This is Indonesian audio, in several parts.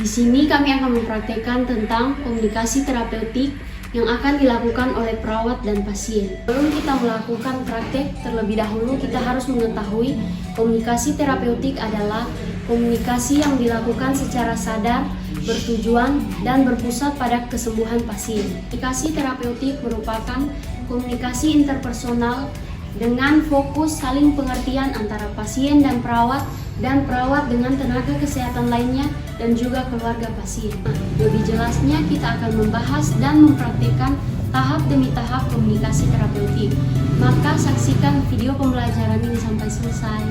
Di sini kami akan mempraktekkan tentang komunikasi terapeutik yang akan dilakukan oleh perawat dan pasien. Sebelum kita melakukan praktek, terlebih dahulu kita harus mengetahui komunikasi terapeutik adalah komunikasi yang dilakukan secara sadar, bertujuan, dan berpusat pada kesembuhan pasien. Komunikasi terapeutik merupakan komunikasi interpersonal dengan fokus saling pengertian antara pasien dan perawat dengan tenaga kesehatan lainnya dan juga keluarga pasien. Lebih jelasnya kita akan membahas dan mempraktikkan tahap demi tahap komunikasi terapeutik. Maka saksikan video pembelajaran ini sampai selesai.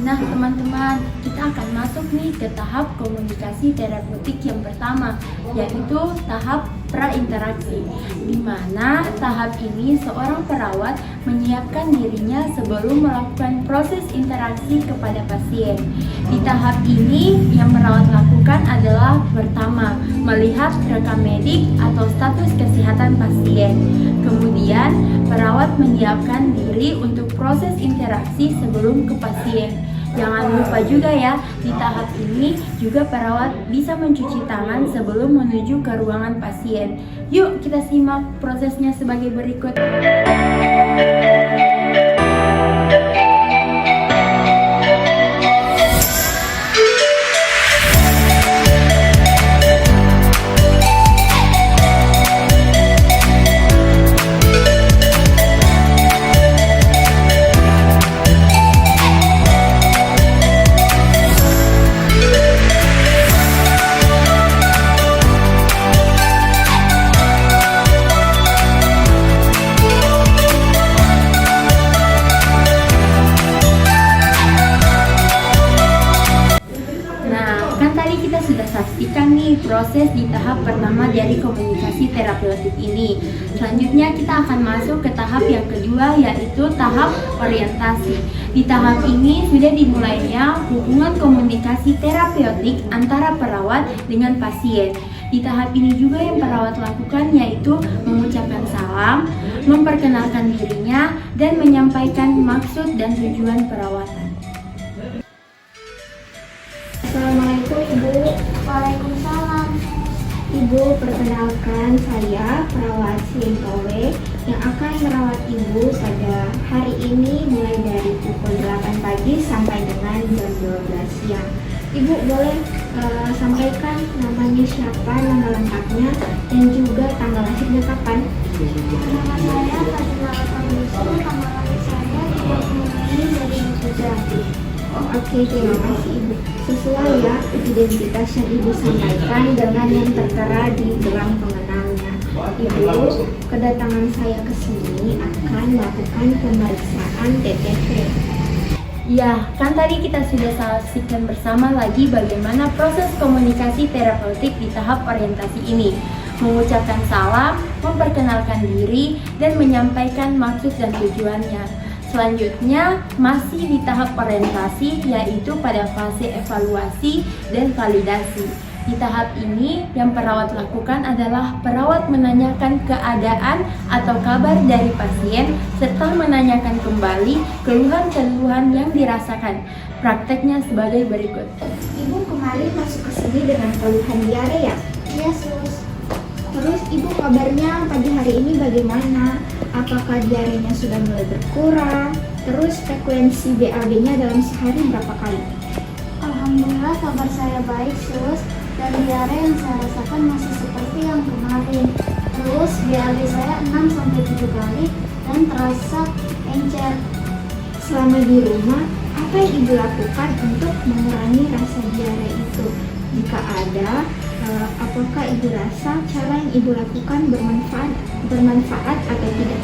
Nah teman-teman, kita akan masuk nih ke tahap komunikasi terapeutik yang pertama, yaitu tahap prainteraksi, di mana tahap ini seorang perawat menyiapkan dirinya sebelum melakukan proses interaksi kepada pasien. Di tahap ini yang perawat lakukan adalah pertama, melihat rekam medik atau status kesehatan pasien. Kemudian perawat menyiapkan diri untuk proses interaksi sebelum ke pasien. Jangan lupa juga ya, di tahap ini juga perawat bisa mencuci tangan sebelum menuju ke ruangan pasien. Yuk kita simak prosesnya sebagai berikut. Sudah saksikan nih proses di tahap pertama dari komunikasi terapeutik ini. Selanjutnya kita akan masuk ke tahap yang kedua, yaitu tahap orientasi. Di tahap ini sudah dimulainya hubungan komunikasi terapeutik antara perawat dengan pasien. Di tahap ini juga yang perawat lakukan yaitu mengucapkan salam, memperkenalkan dirinya, dan menyampaikan maksud dan tujuan perawatan. Assalamualaikum Ibu. Waalaikumsalam. Ibu, perkenalkan saya perawat Sintowe yang akan merawat Ibu pada hari ini mulai dari pukul 8 pagi sampai dengan jam 12 siang. Ibu boleh sampaikan namanya siapa, nama lengkapnya, dan juga tanggal lahirnya kapan? Nama saya Fatima Al-Famisu, tanggal lahir saya 30 Mei 2007. Oke, terima kasih Ibu. Sesuai ya identitas yang Ibu sampaikan dengan yang tertera di gelang pengenalnya. Ibu, kedatangan saya ke sini akan melakukan pemeriksaan TTP. Ya, kan tadi kita sudah saksikan bersama lagi bagaimana proses komunikasi terapeutik di tahap orientasi ini. Mengucapkan salam, memperkenalkan diri, dan menyampaikan maksud dan tujuannya. Selanjutnya masih di tahap orientasi, yaitu pada fase evaluasi dan validasi. Di tahap ini yang perawat lakukan adalah perawat menanyakan keadaan atau kabar dari pasien serta menanyakan kembali keluhan-keluhan yang dirasakan. Prakteknya sebagai berikut. Ibu kemarin masuk ke sini dengan keluhan diare ya? Iya, Sus. Terus Ibu kabarnya pagi hari ini bagaimana? Apakah diarenya sudah mulai berkurang? Terus frekuensi BAB-nya dalam sehari berapa kali? Alhamdulillah kabar saya baik, Sus. Dan diare yang saya rasakan masih seperti yang kemarin. Terus BAB saya 6-7 kali dan terasa encer. Selama di rumah, apa yang Ibu lakukan untuk mengurangi rasa diare itu? Jika ada, apakah Ibu rasa cara yang Ibu lakukan bermanfaat atau tidak?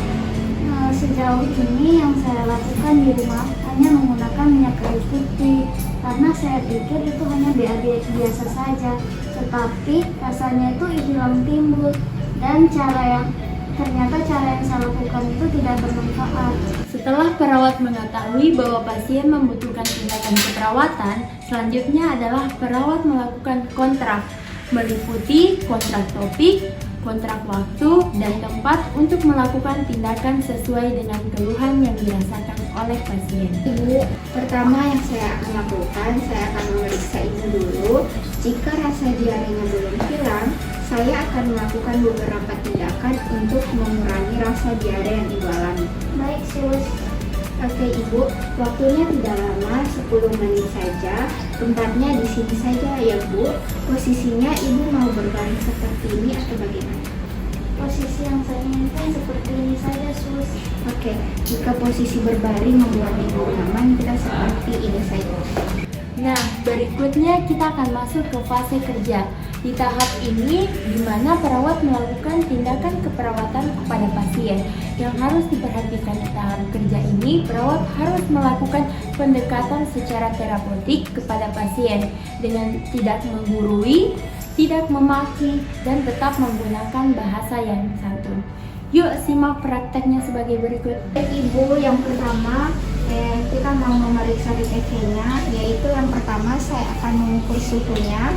Sejauh ini yang saya lakukan di rumah hanya menggunakan minyak kayu putih karena saya pikir itu hanya BAB biasa saja, tetapi rasanya itu hilang timbul dan ternyata cara yang saya lakukan itu tidak bermanfaat. Setelah perawat mengetahui bahwa pasien membutuhkan tindakan keperawatan, selanjutnya adalah perawat melakukan kontrak, meliputi kontrak topik, kontrak waktu dan tempat untuk melakukan tindakan sesuai dengan keluhan yang dirasakan oleh pasien. Ibu, pertama yang saya akan lakukan, saya akan memeriksa ibu dulu. Jika rasa diarenya belum hilang, saya akan melakukan beberapa tindakan untuk mengurangi rasa diare yang ibu alami. Baik, Sus. Oke ibu, waktunya tidak lama, 10 menit saja. Tempatnya di sini saja ya bu. Posisinya ibu mau berbaring seperti ini atau bagaimana? Posisi yang saya inginkan seperti ini saja, Sus. Oke, jika posisi berbaring membuat ibu nyaman, kita seperti ini saja. Nah, berikutnya kita akan masuk ke fase kerja. Di tahap ini, di mana perawat melakukan tindakan keperawatan kepada pasien. Yang harus diperhatikan di tahap kerja ini, perawat harus melakukan pendekatan secara terapeutik kepada pasien dengan tidak menggurui, tidak memaki, dan tetap menggunakan bahasa yang santun. Yuk simak prakteknya sebagai berikut. Ibu, yang pertama kita mau memeriksa EKG-nya, yaitu yang pertama saya akan mengukur suhunya.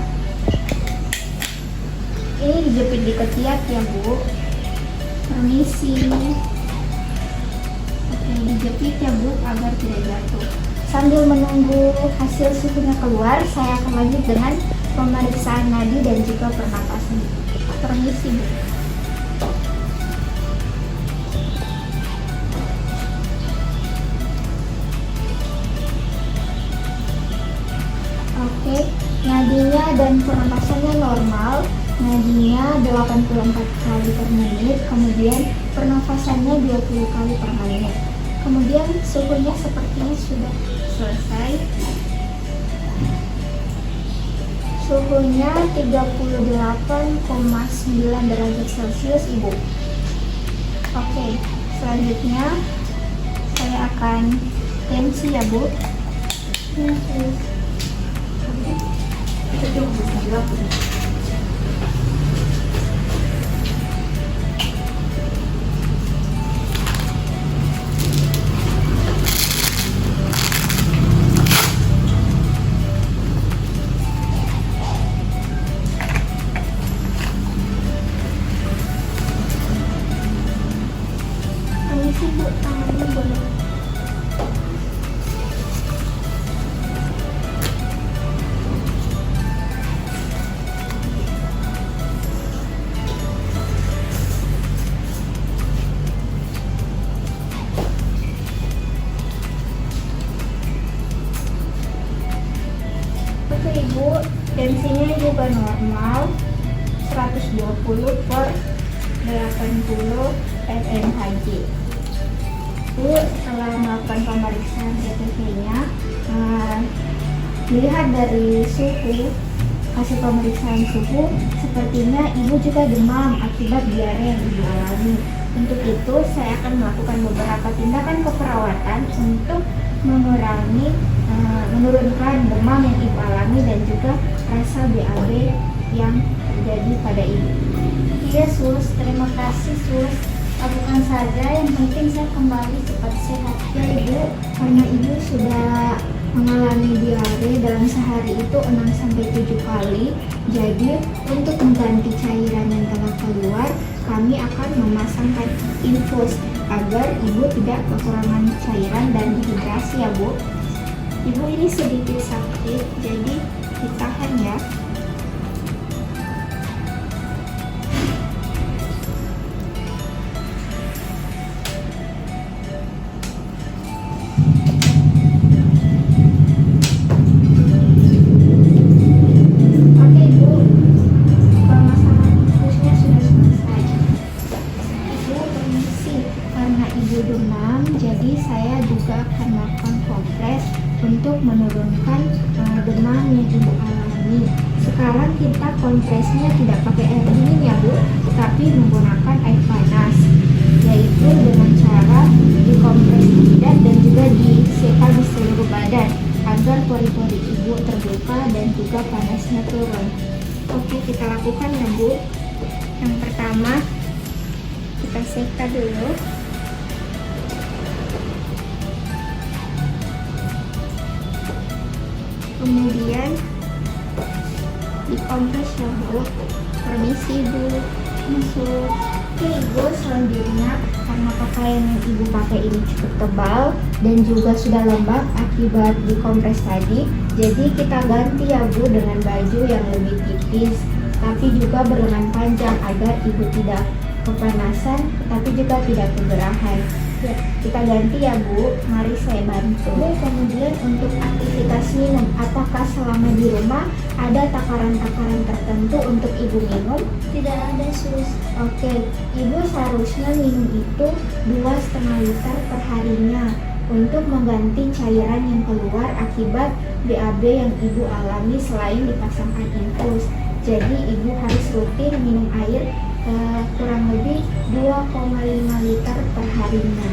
Ini dijepit di ketiak ya bu. Permisi. Oke, dijepit ya bu agar tidak jatuh. Sambil menunggu hasil suhunya keluar, saya akan lanjut dengan pemeriksaan nadi dan juga pernapasan. Permisi bu. Oke, nadinya dan pernapasannya normal. Nadinya 84 kali per menit, kemudian pernafasannya 20 kali per menit. Kemudian suhunya sepertinya sudah selesai. Suhunya 38,9 derajat Celcius ibu. Oke, selanjutnya saya akan tensi ya bu. Permisi bu, tangannya boleh. Oke ibu, tensinya juga normal 120 per 80 mmHg. Bu, setelah melakukan pemeriksaan EKG-nya, dilihat dari suhu, hasil pemeriksaan suhu, sepertinya ibu juga demam akibat diare yang ibu alami. Untuk itu, saya akan melakukan beberapa tindakan keperawatan untuk menurunkan demam yang ibu alami dan juga rasa BAB yang terjadi pada ibu. Iya, Sus. Terima kasih, Sus. Lakukan saja, yang penting saya kembali cepat sehat. Ya ibu, karena ibu sudah mengalami diare dalam sehari itu 6-7 kali. Jadi untuk mengganti cairan yang telah keluar, kami akan memasangkan infus agar ibu tidak kekurangan cairan dan dehidrasi ya bu. Ibu ini sedikit sakit, jadi ditahan ya. Oke ibu, pemasangan infusnya sudah selesai. Ibu permisi, karena ibu demam, jadi saya juga akan melakukan kompres untuk menurunkan demam yang ibu alami. Sekarang kita kompresnya tidak pakai air dingin ya bu, tapi menggunakan air panas, yaitu dengan cara dikompres tidak dan juga diseka di seluruh badan agar pori-pori ibu terbuka dan juga panasnya turun. Oke, kita lakukan ya bu. Yang pertama kita seka dulu. Kemudian dikompres ya bu. Permisi bu. Masuk. Oke Ibu, selanjutnya karena pakaian yang Ibu pakai ini cukup tebal dan juga sudah lembab akibat dikompres tadi, jadi kita ganti ya Bu dengan baju yang lebih tipis tapi juga berlengan panjang agar Ibu tidak kepanasan tapi juga tidak kegerahan. Ya, kita ganti ya Bu, mari saya bantu. Kemudian untuk aktivitas minum, apakah selama di rumah ada takaran-takaran tertentu untuk Ibu minum? Tidak ada sus. Oke, Ibu seharusnya minum itu 2,5 liter per harinya untuk mengganti cairan yang keluar akibat BAB yang Ibu alami selain dipasangkan infus. Jadi Ibu harus rutin minum air kurang lebih 2,5 liter per harinya.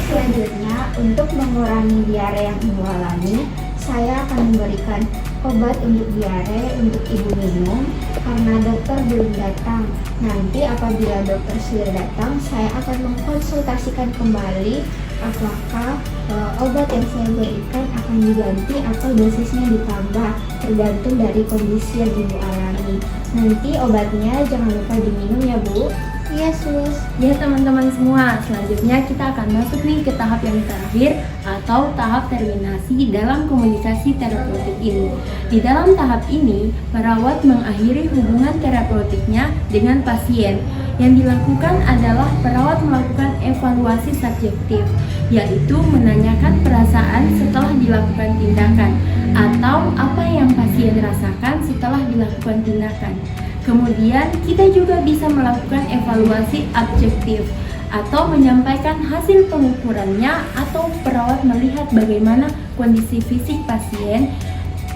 Selanjutnya, untuk mengurangi diare yang Ibu alami, saya akan memberikan obat untuk diare untuk Ibu minum karena dokter belum datang. Nanti apabila dokter sudah datang, saya akan mengkonsultasikan kembali apakah obat yang saya berikan akan diganti atau dosisnya ditambah tergantung dari kondisi yang Ibu alami. Nanti obatnya jangan lupa diminum ya Bu. Iya sus. Ya teman-teman semua, selanjutnya kita akan masuk nih ke tahap yang terakhir atau tahap terminasi dalam komunikasi terapeutik ini. Di dalam tahap ini, perawat mengakhiri hubungan terapeutiknya dengan pasien. Yang dilakukan adalah perawat melakukan evaluasi subjektif, yaitu menanyakan perasaan setelah dilakukan tindakan atau apa yang pasien rasakan setelah dilakukan tindakan. Kemudian kita juga bisa melakukan evaluasi objektif atau menyampaikan hasil pengukurannya atau perawat melihat bagaimana kondisi fisik pasien.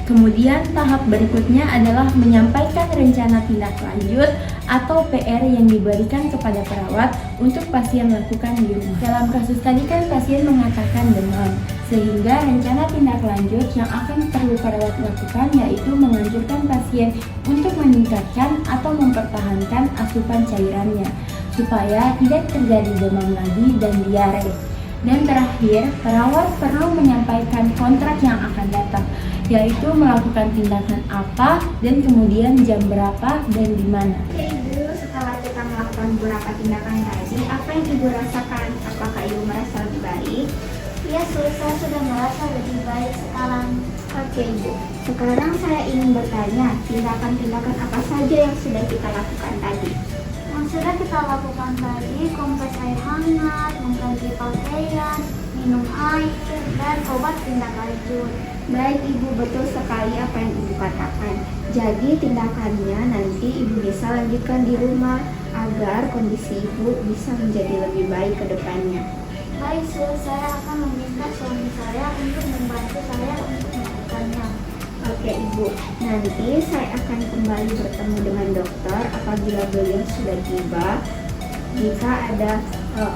Kemudian tahap berikutnya adalah menyampaikan rencana tindak lanjut atau PR yang diberikan kepada perawat untuk pasien lakukan di rumah. Dalam kasus tadi kan pasien mengatakan demam, sehingga rencana tindak lanjut yang akan perlu perawat lakukan yaitu menganjurkan pasien untuk meningkatkan atau mempertahankan asupan cairannya supaya tidak terjadi demam lagi dan diare. Dan terakhir, perawat perlu menyampaikan kontrak yang akan datang, yaitu melakukan tindakan apa dan kemudian jam berapa dan di mana. Oke Ibu, setelah kita melakukan beberapa tindakan tadi, apa yang Ibu rasakan? Apakah Ibu merasa lebih baik? Iya sus, saya sudah merasa lebih baik sekarang. Oke Ibu, sekarang saya ingin bertanya, tindakan-tindakan apa saja yang sudah kita lakukan tadi? Yang sudah kita lakukan tadi, kompres air hangat, mengganti pakaian, minum air, dan obat tindak lanjut. Baik Ibu, betul sekali apa yang Ibu katakan. Jadi tindakannya nanti Ibu bisa lanjutkan di rumah agar kondisi Ibu bisa menjadi lebih baik ke depannya. Baik sus, saya akan meminta suami saya untuk membantu saya untuk melakukannya. Oke Ibu, nanti saya akan kembali bertemu dengan dokter apabila beliau sudah tiba. Jika ada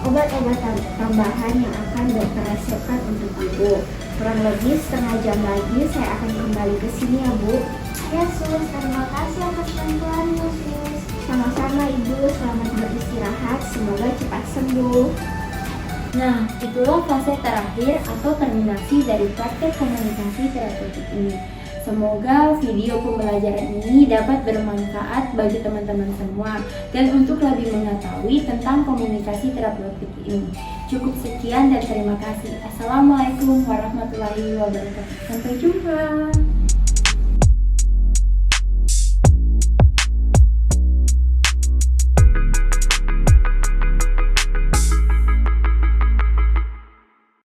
obat-obatan tambahan yang akan dokter resepkan untuk Ibu. Kurang lebih setengah jam lagi saya akan kembali ke sini ya Bu. Ya sus, terima kasih atas bantuannya sus. Sama-sama Ibu, selamat beristirahat, semoga cepat sembuh. Nah, itulah fase terakhir atau terminasi dari praktek komunikasi terapeutik ini. Semoga video pembelajaran ini dapat bermanfaat bagi teman-teman semua dan untuk lebih mengetahui tentang komunikasi terapeutik ini. Cukup sekian dan terima kasih. Assalamualaikum warahmatullahi wabarakatuh. Sampai jumpa.